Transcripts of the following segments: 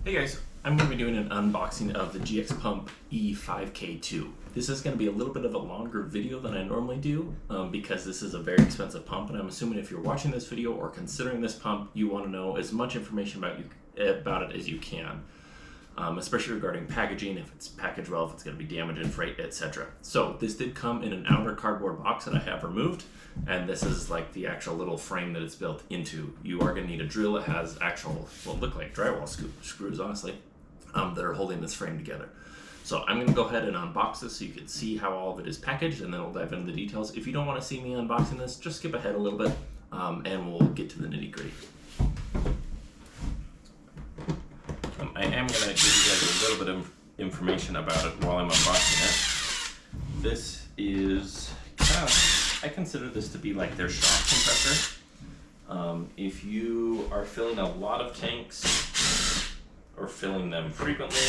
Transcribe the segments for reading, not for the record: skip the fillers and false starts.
Hey guys, I'm going to be doing an unboxing of the GX Pump E-5k2. This is going to be a little bit of a longer video than I normally do because this is a very expensive pump, and I'm assuming if you're watching this video or considering this pump, you want to know as much information about it as you can, especially regarding packaging, if it's packaged well, if it's going to be damaged in freight, etc. So this did come in an outer cardboard box that I have removed, and this is like the actual little frame that it's built into. You are going to need a drill that has actual, well, look like drywall screws, honestly, that are holding this frame together. So I'm going to go ahead and unbox this so you can see how all of it is packaged, and then we'll dive into the details. If you don't want to see me unboxing this, just skip ahead a little bit, and we'll get to the nitty-gritty. I am going to give you guys a little bit of information about it while I'm unboxing it. This is I consider this to be like their shock compressor. If you are filling a lot of tanks or filling them frequently,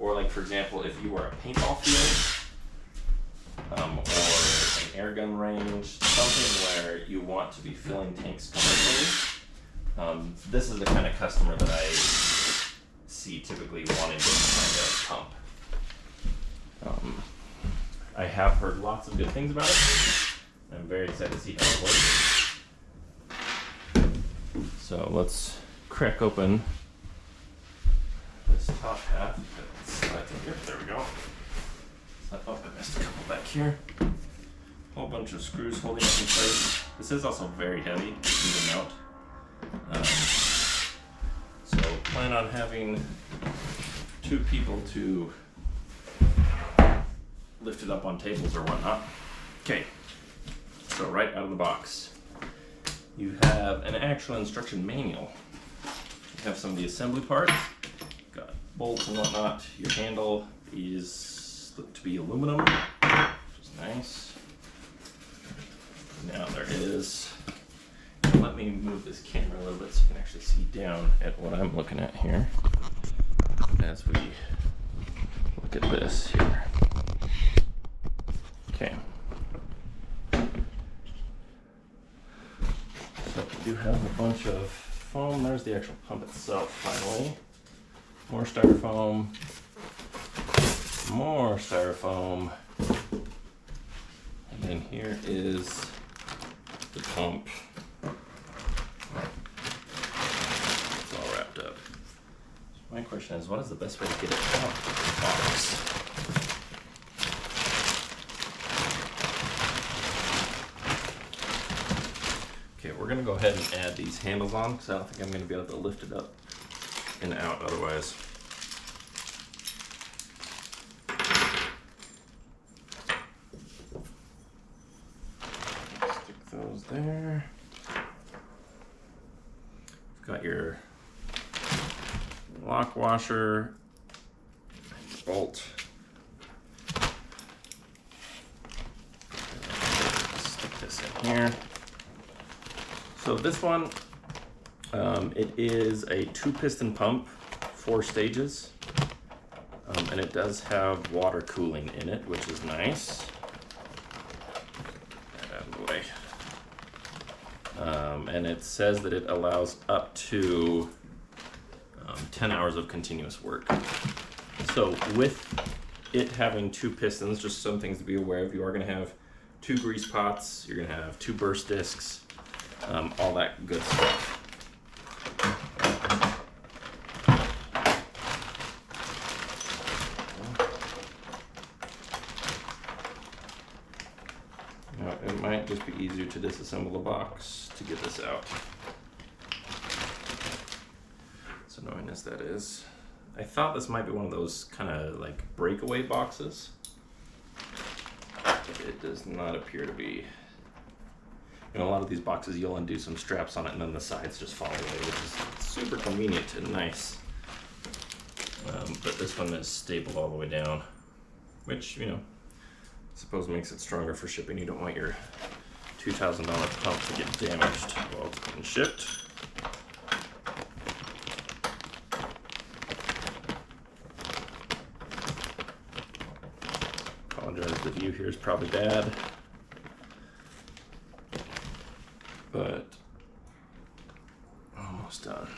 or like for example, if you are a paintball field or an air gun range, something where you want to be filling tanks commercially, this is the kind of customer that I see typically wanting this kind of pump. I have heard lots of good things about it. I'm very excited to see how it works. So let's crack open this top half. There we go. Oh, I missed a couple back here. Whole bunch of screws holding it in place. This is also very heavy, even out. So plan on having 2 people to lift it up on tables or whatnot. Okay. So right out of the box, you have an actual instruction manual. You have some of the assembly parts, got bolts and whatnot. Your handle is look to be aluminum, which is nice. Now there is, let me move this camera a little bit so you can actually see down at what I'm looking at here as we look at this here. Okay. So we do have a bunch of foam. There's the actual pump itself, finally. More styrofoam. More styrofoam. And then here is the pump. It's all wrapped up. So my question is, what is the best way to get it out of the box? Okay, we're gonna go ahead and add these handles on because I don't think I'm gonna be able to lift it up and out otherwise. Stick those there. You've got your lock washer, bolt. Stick this in here. So this one, it is a 2-piston pump, 4 stages, and it does have water cooling in it, which is nice. Get that out of the way. And it says that it allows up to 10 hours of continuous work. So with it having 2 pistons, just some things to be aware of, you are going to have 2 grease pots, you're going to have 2 burst discs, all that good stuff. Now, it might just be easier to disassemble the box to get this out. As annoying as that is. I thought this might be one of those kind of like breakaway boxes, but it does not appear to be. You know, a lot of these boxes, you'll undo some straps on it and then the sides just fall away, which is super convenient and nice. But this one is stapled all the way down, which, you know, I suppose makes it stronger for shipping. You don't want your $2,000 pump to get damaged while it's being shipped. Apologize, the view here is probably bad. But almost done.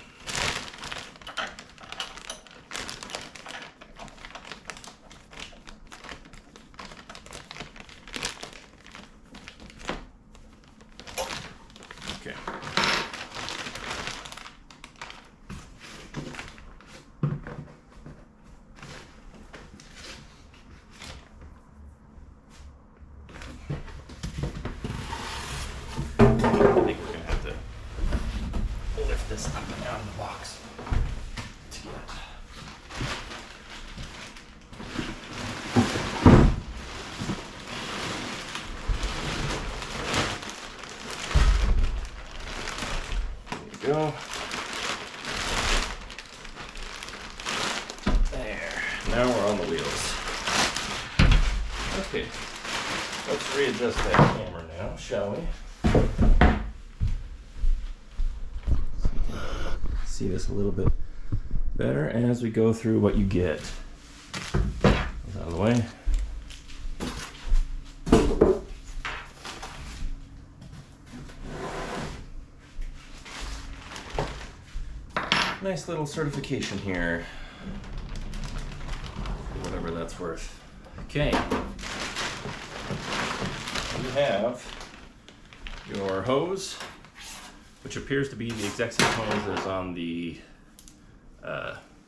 now we're on the wheels. Okay, let's readjust that camera now, shall we? See this a little bit better as we go through what you get. Out of the way. Nice little certification here, whatever that's worth. Okay, you have your hose, which appears to be the exact same hose as on the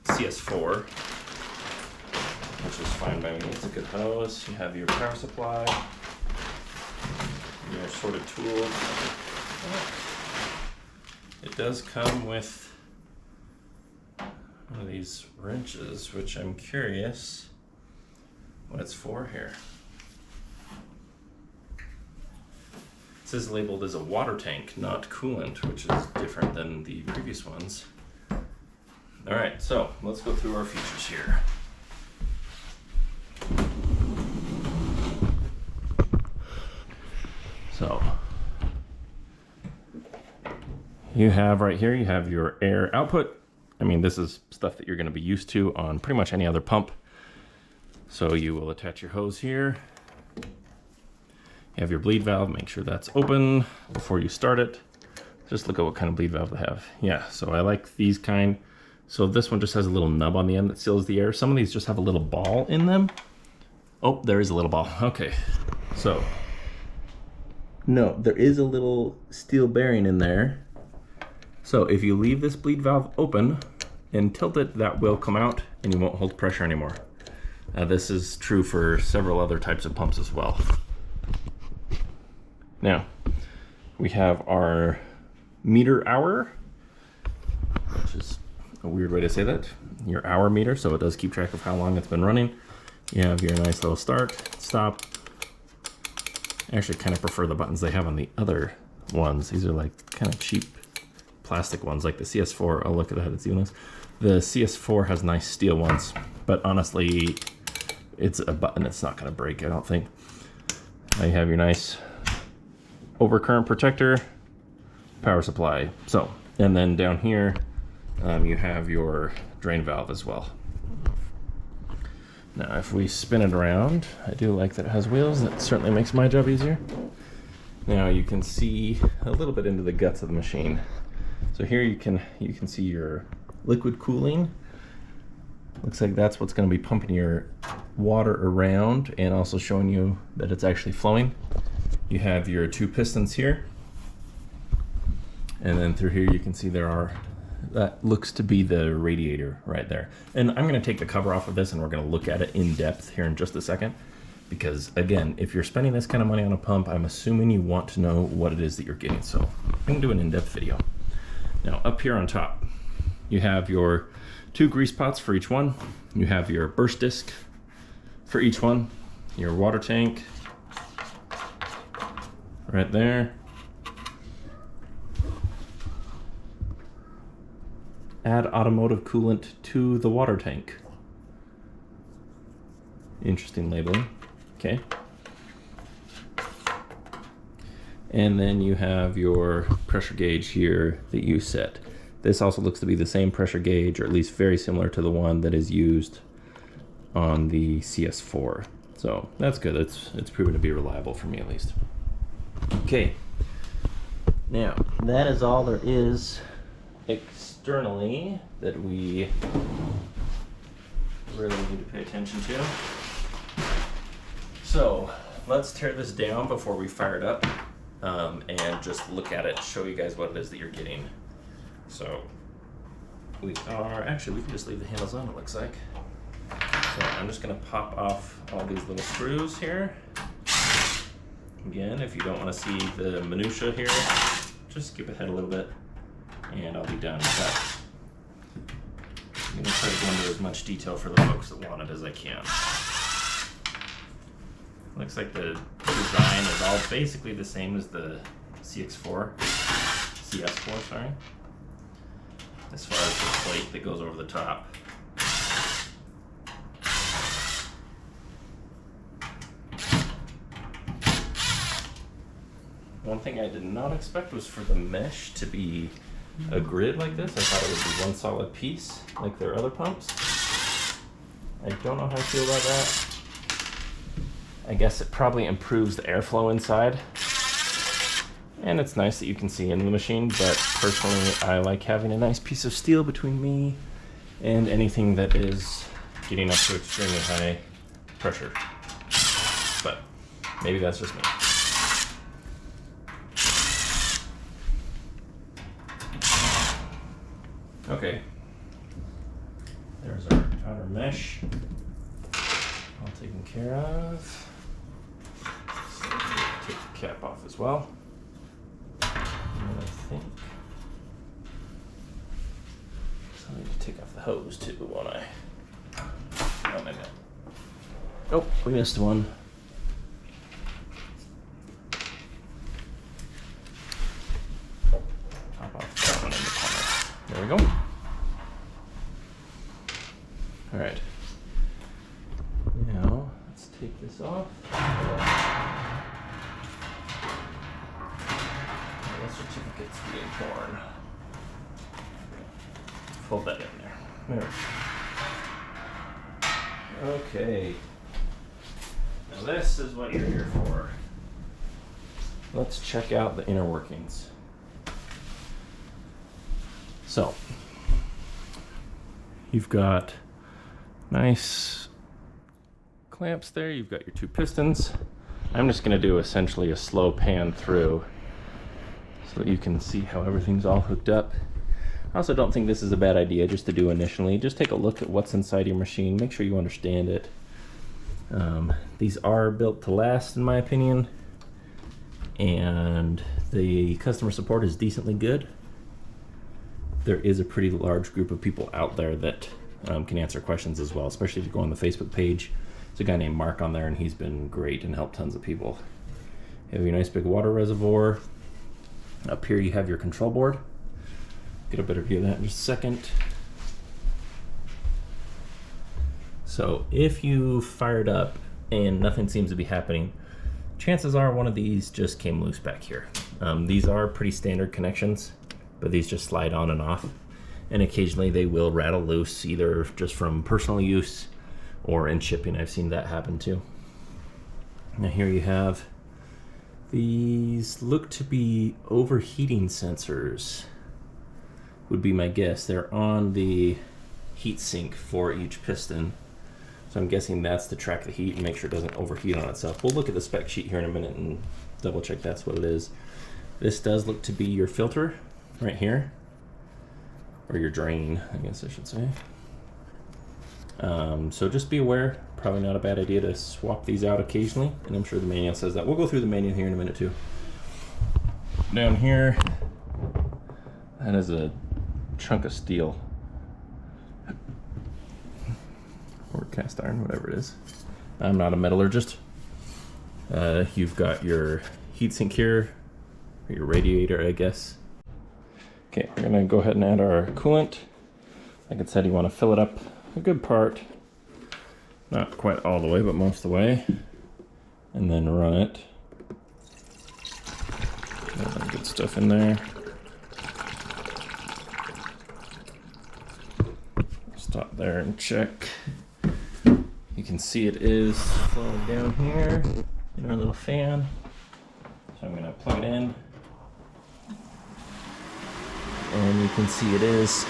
CS4, which is fine by me. It's a good hose. You have your power supply, your assorted tools. It does come with one of these wrenches, which I'm curious what it's for here. It says labeled as a water tank, not coolant, which is different than the previous ones. All right, so let's go through our features here. So you have right here, you have your air output. I mean, this is stuff that you're going to be used to on pretty much any other pump. So you will attach your hose here. You have your bleed valve, make sure that's open before you start it. Just look at what kind of bleed valve they have. Yeah, so I like these kind. So this one just has a little nub on the end that seals the air. Some of these just have a little ball in them. Oh, there is a little ball. Okay, so no, there is a little steel bearing in there. So if you leave this bleed valve open and tilt it, that will come out and you won't hold pressure anymore. This is true for several other types of pumps as well. Now, we have our meter hour, which is a weird way to say that. Your hour meter, so it does keep track of how long it's been running. You have your nice little start, stop. I actually kind of prefer the buttons they have on the other ones. These are like kind of cheap plastic ones, like the CS4. Oh, look at that, it's even nice. The CS4 has nice steel ones, but honestly, it's a button that's not going to break, I don't think. Now you have your nice overcurrent protector, power supply. So, and then down here, you have your drain valve as well. Now, if we spin it around, I do like that it has wheels. That certainly makes my job easier. Now you can see a little bit into the guts of the machine. So here you can see your liquid cooling. Looks like that's what's going to be pumping your water around and also showing you that it's actually flowing. You have your two pistons here. And then through here you can see that looks to be the radiator right there. And I'm going to take the cover off of this and we're going to look at it in depth here in just a second. Because again, if you're spending this kind of money on a pump, I'm assuming you want to know what it is that you're getting. So I can do an in-depth video. Now up here on top, you have your two grease pots for each one. You have your burst disc for each one. Your water tank right there. Add automotive coolant to the water tank. Interesting labeling. Okay. And then you have your pressure gauge here that you set. This also looks to be the same pressure gauge, or at least very similar to the one that is used on the CS4. So that's good. It's proven to be reliable for me at least. Okay. Now, that is all there is externally that we really need to pay attention to. So let's tear this down before we fire it up and just look at it, show you guys what it is that you're getting. So we can just leave the handles on, it looks like. So I'm just gonna pop off all these little screws here. Again, if you don't want to see the minutia here, just skip ahead a little bit and I'll be done with that. I'm going to try to go into as much detail for the folks that want it as I can. Looks like the design is all basically the same as the CS4, sorry. As far as the plate that goes over the top. One thing I did not expect was for the mesh to be a grid like this. I thought it would be one solid piece like their other pumps. I don't know how I feel about that. I guess it probably improves the airflow inside. And it's nice that you can see into the machine, but personally I like having a nice piece of steel between me and anything that is getting up to extremely high pressure. But maybe that's just me. Okay, there's our outer mesh all taken care of. So take the cap off as well. And I think I need to take off the hose too, won't I? Oh, maybe not. Oh, we missed one. Top off that one in the corner. There we go. All right. Now let's take this off. The certificate's being torn. Fold that in there. There. Okay. Now this is what you're here for. Let's check out the inner workings. So, you've got nice clamps there. You've got your two pistons. I'm just going to do essentially a slow pan through so that you can see how everything's all hooked up. I also don't think this is a bad idea just to do initially. Just take a look at what's inside your machine. Make sure you understand it. These are built to last, in my opinion, and the customer support is decently good. There is a pretty large group of people out there that can answer questions as well, especially if you go on the Facebook page. There's a guy named Mark on there, and he's been great and helped tons of people. You have your nice big water reservoir. Up here you have your control board. Get a better view of that in just a second. So if you fire it up and nothing seems to be happening, chances are one of these just came loose back here. These are pretty standard connections, but these just slide on and off. And occasionally they will rattle loose, either just from personal use or in shipping. I've seen that happen too. Now here you have, these look to be overheating sensors, would be my guess. They're on the heat sink for each piston. So I'm guessing that's to track the heat and make sure it doesn't overheat on itself. We'll look at the spec sheet here in a minute and double check that's what it is. This does look to be your filter right here, or your drain, I guess I should say. So just be aware, probably not a bad idea to swap these out occasionally, and I'm sure the manual says that. We'll go through the manual here in a minute too. Down here, that is a chunk of steel. Or cast iron, whatever it is. I'm not a metallurgist. You've got your heatsink here, or your radiator, I guess. Okay, we're gonna go ahead and add our coolant. Like I said, you want to fill it up a good part, not quite all the way, but most of the way, and then run it. Get that good stuff in there. Stop there and check. You can see it is flowing down here in our little fan. So I'm going to plug it in. And you can see it is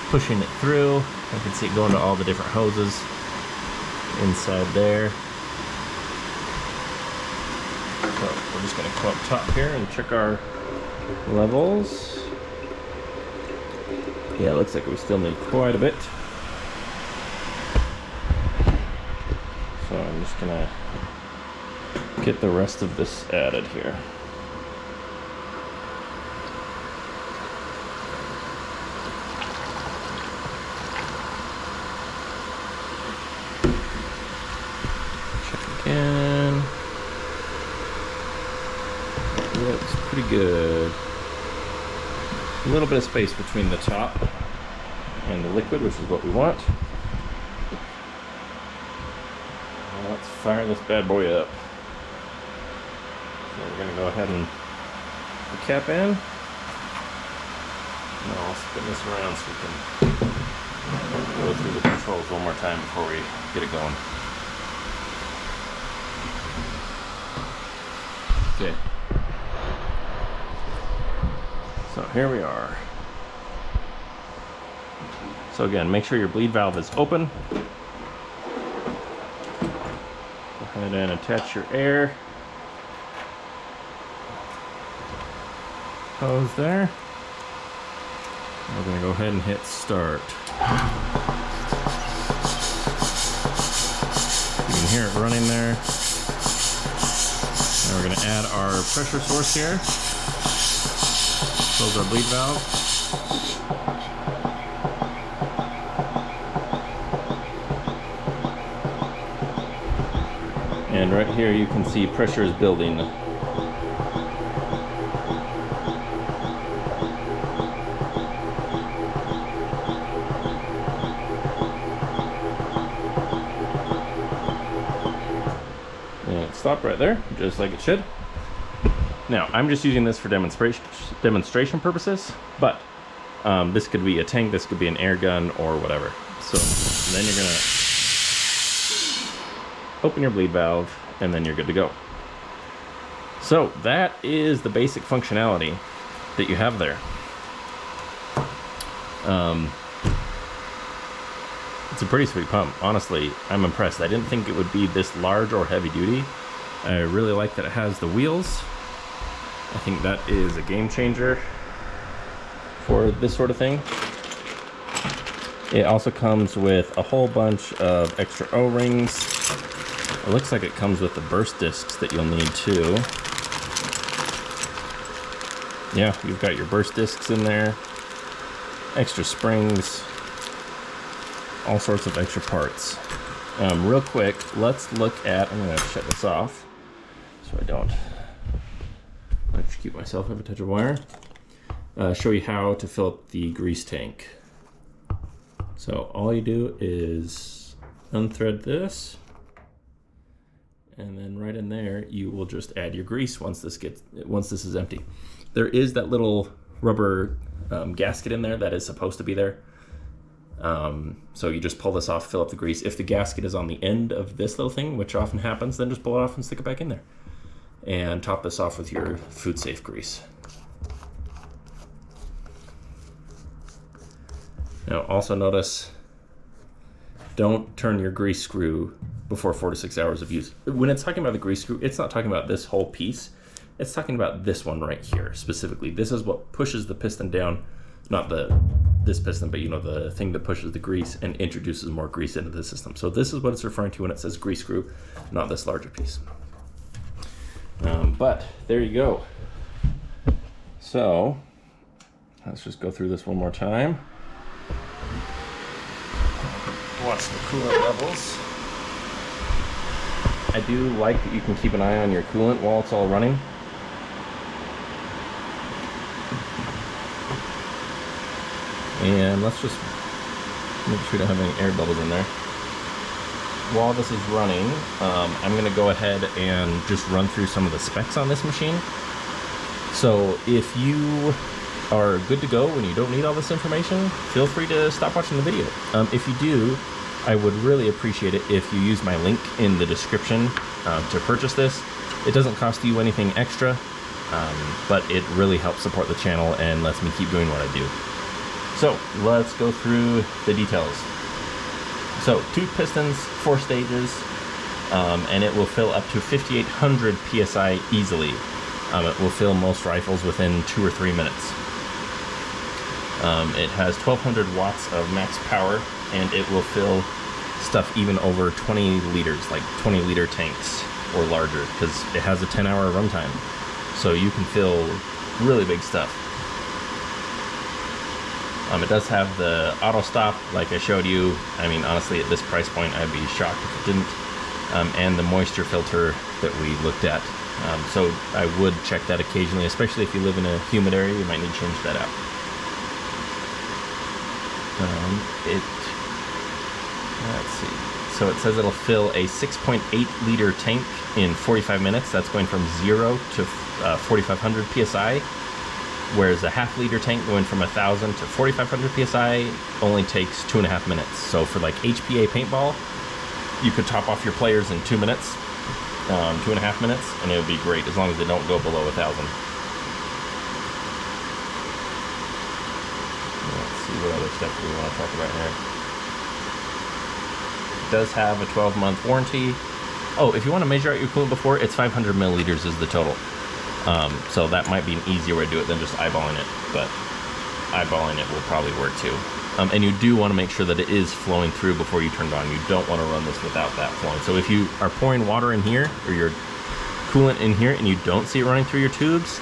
pushing it through. I can see it going to all the different hoses inside there. So we're just going to come up top here and check our levels. Yeah, it looks like we still need quite a bit. So I'm just gonna get the rest of this added here. Check again. Looks pretty good. A little bit of space between the top and the liquid, which is what we want. Let's fire this bad boy up. So we're going to go ahead and the cap in. And I'll spin this around so we can go through the controls one more time before we get it going. Okay. So here we are. So again, make sure your bleed valve is open. Go ahead and attach your air hose there. We're going to go ahead and hit start. You can hear it running there. Now we're going to add our pressure source here. Close our bleed valve. And right here you can see pressure is building. Stop right there, just like it should. Now, I'm just using this for demonstration purposes, but this could be a tank, this could be an air gun, or whatever. So then you're gonna open your bleed valve, and then you're good to go. So that is the basic functionality that you have there. It's a pretty sweet pump. Honestly, I'm impressed. I didn't think it would be this large or heavy duty. I really like that it has the wheels. I think that is a game changer for this sort of thing. It also comes with a whole bunch of extra O-rings. It looks like it comes with the burst discs that you'll need too. Yeah, you've got your burst discs in there, extra springs, all sorts of extra parts. Real quick, let's look at, I'm gonna shut this off so I don't electrocute myself with a touch of wire. Show you how to fill up the grease tank. So all you do is unthread this, and then right in there you will just add your grease once this is empty. There is that little rubber gasket in there that is supposed to be there. So you just pull this off, fill up the grease. If the gasket is on the end of this little thing, which often happens, then just pull it off and stick it back in there. And top this off with your food safe grease. Now also notice, don't turn your grease screw before 4 to 6 hours of use. When it's talking about the grease screw, it's not talking about this whole piece. It's talking about this one right here specifically. This is what pushes the piston down, not this piston, but you know, the thing that pushes the grease and introduces more grease into the system. So this is what it's referring to when it says grease screw, not this larger piece. But there you go. So let's just go through this one more time. Watch the coolant levels. I do like that you can keep an eye on your coolant while it's all running. And let's just make sure we don't have any air bubbles in there. While this is running, I'm going to go ahead and just run through some of the specs on this machine. So if you are good to go and you don't need all this information, feel free to stop watching the video. If you do, I would really appreciate it if you use my link in the description to purchase this. It doesn't cost you anything extra, but it really helps support the channel and lets me keep doing what I do. So let's go through the details. So 2 pistons, 4 stages, and it will fill up to 5,800 PSI easily. It will fill most rifles within 2 or 3 minutes. It has 1,200 watts of max power, and it will fill stuff even over 20 liters, like 20-liter tanks or larger, because it has a 10-hour runtime. So you can fill really big stuff. It does have the auto stop, like I showed you. I mean, honestly, at this price point, I'd be shocked if it didn't. And the moisture filter that we looked at. So I would check that occasionally, especially if you live in a humid area, you might need to change that out. Let's see, So it says it'll fill a 6.8 liter tank in 45 minutes. That's going from 0 to 4,500 PSI. Whereas a half liter tank going from 1,000 to 4,500 PSI only takes 2.5 minutes. So for like HPA paintball, you could top off your players in 2 minutes, 2.5 minutes, and it would be great as long as they don't go below 1,000. Let's see what other stuff we want to talk about here. It does have a 12-month warranty. Oh, if you want to measure out your coolant before, it's 500 milliliters is the total. So that might be an easier way to do it than just eyeballing it, but eyeballing it will probably work too. And you do want to make sure that it is flowing through before you turn it on. You don't want to run this without that flowing. So if you are pouring water in here, or your coolant in here, and you don't see it running through your tubes,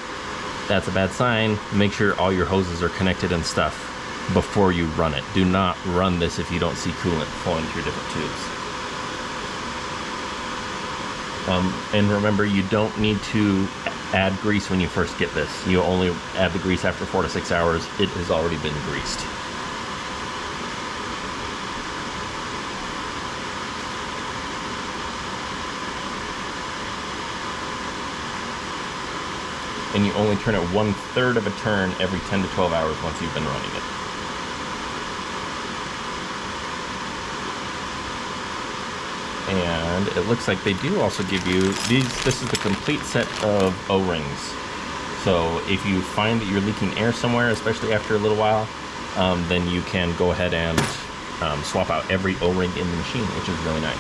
that's a bad sign. Make sure all your hoses are connected and stuff before you run it. Do not run this if you don't see coolant flowing through different tubes. And remember, you don't need to add grease when you first get this. You only add the grease after 4 to 6 hours. It has already been greased. And you only turn it 1/3 of a turn every 10 to 12 hours once you've been running it. And it looks like they do also give you these. This is the complete set of O-rings. So if you find that you're leaking air somewhere, especially after a little while, then you can go ahead and swap out every O-ring in the machine, which is really nice.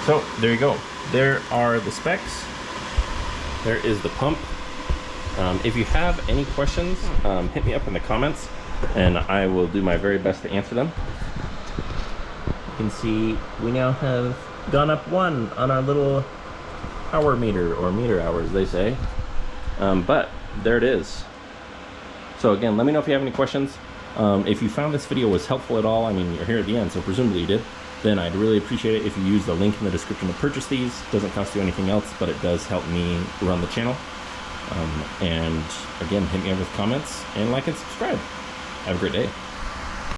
So there you go. There are the specs. There is the pump. If you have any questions, hit me up in the comments, and I will do my very best to answer them. You can see we now have gone up 1 on our little hour meter, or meter hours they say, but there it is. So again, let me know if you have any questions. If you found this video was helpful at all, I mean, you're here at the end, so presumably you did, then I'd really appreciate it if you use the link in the description to purchase these. It doesn't cost you anything else, but it does help me run the channel. And again, hit me up with comments and like and subscribe. Have a great day.